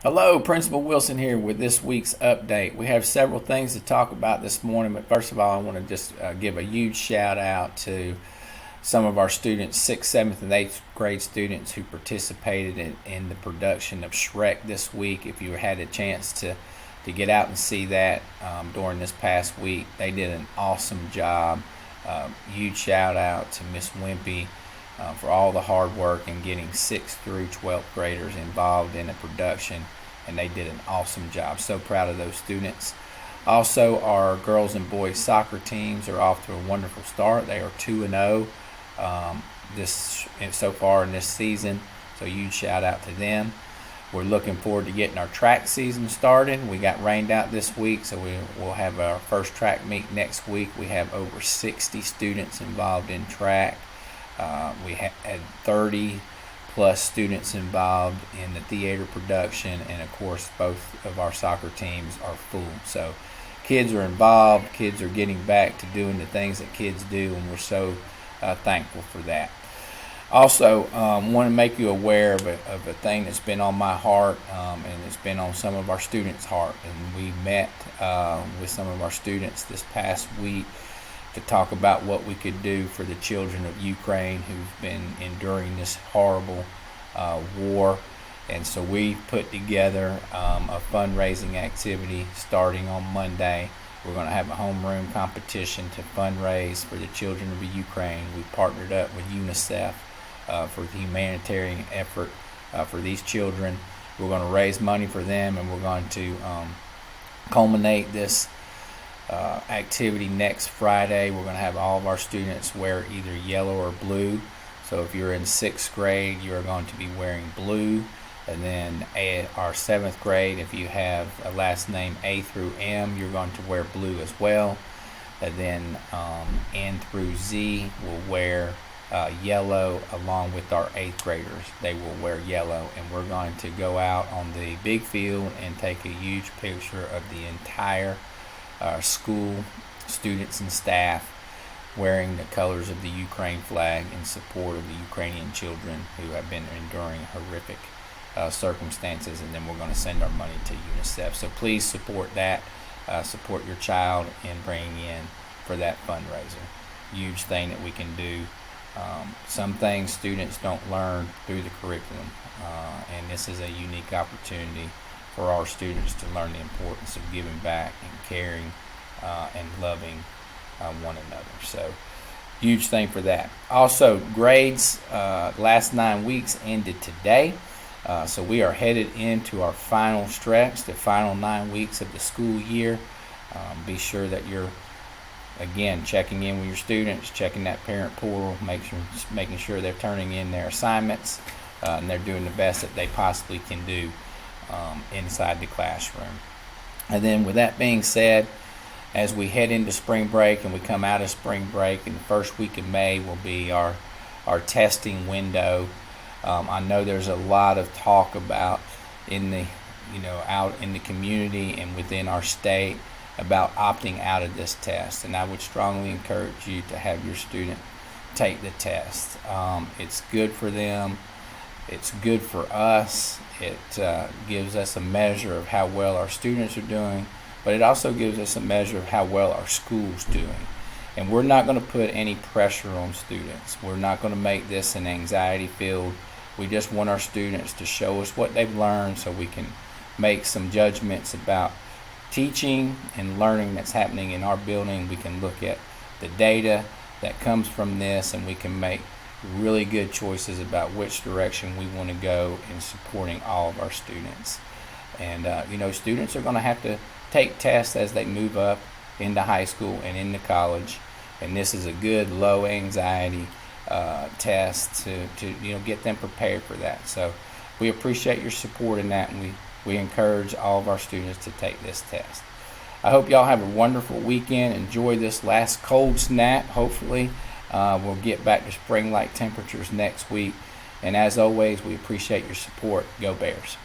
Hello, Principal Wilson here with this week's update. We have several things to talk about this morning, but first of all, I want to just give a huge shout out to some of our students, 6th, 7th, and 8th grade students who participated in the production of Shrek this week. If you had a chance to get out and see that during this past week, they did an awesome job. Huge shout out to Miss Wimpy for all the hard work and getting 6th through 12th graders involved in the production, and they did an awesome job. So proud of those students. Also, our girls and boys soccer teams are off to a wonderful start. They are 2-0 this so far in this season, so huge shout out to them. We're looking forward to getting our track season started. We got rained out this week, so we'll have our first track meet next week. We have over 60 students involved in track. We had 30 plus students involved in the theater production, and of course both of our soccer teams are full. So kids are involved, kids are getting back to doing the things that kids do, and we're so thankful for that. Also, want to make you aware of a thing that's been on my heart, and it's been on some of our students' heart. And we met with some of our students this past week to talk about what we could do for the children of Ukraine who've been enduring this horrible war. And so we put together a fundraising activity starting on Monday. We're going to have a homeroom competition to fundraise for the children of Ukraine. We partnered up with UNICEF for the humanitarian effort for these children. We're going to raise money for them, and we're going to culminate this activity next Friday. We're going to have all of our students wear either yellow or blue. So if you're in 6th grade, you're going to be wearing blue. And then our 7th grade, if you have a last name A through M, you're going to wear blue as well. And then N through Z will wear yellow, along with our 8th graders. They will wear yellow, and we're going to go out on the big field and take a huge picture of the entire school, students and staff wearing the colors of the Ukraine flag in support of the Ukrainian children who have been enduring horrific circumstances. And then we're going to send our money to UNICEF. So please support that. Support your child in bringing in for that fundraiser. Huge thing that we can do. Some things students don't learn through the curriculum, and this is a unique opportunity for our students to learn the importance of giving back and caring and loving one another. So huge thing for that. Also, grades, last 9 weeks ended today. So we are headed into our final stretch, the final 9 weeks of the school year. Be sure that you're, again, checking in with your students, checking that parent portal, making sure they're turning in their assignments, and they're doing the best that they possibly can do inside the classroom. And then with that being said, as we head into spring break and we come out of spring break, and the first week of May will be our testing window. I know there's a lot of talk about out in the community and within our state about opting out of this test, and I would strongly encourage you to have your student take the test. It's good for them. It's good for us. It gives us a measure of how well our students are doing, but it also gives us a measure of how well our school's doing. And we're not going to put any pressure on students. We're not going to make this an anxiety field. We just want our students to show us what they've learned so we can make some judgments about teaching and learning that's happening in our building. We can look at the data that comes from this, and we can make really good choices about which direction we want to go in supporting all of our students. And students are going to have to take tests as they move up into high school and into college, and this is a good low anxiety test to get them prepared for that. So we appreciate your support in that, and we encourage all of our students to take this test. I hope y'all have a wonderful weekend. Enjoy this last cold snap. Hopefully we'll get back to spring-like temperatures next week. And as always, we appreciate your support. Go Bears.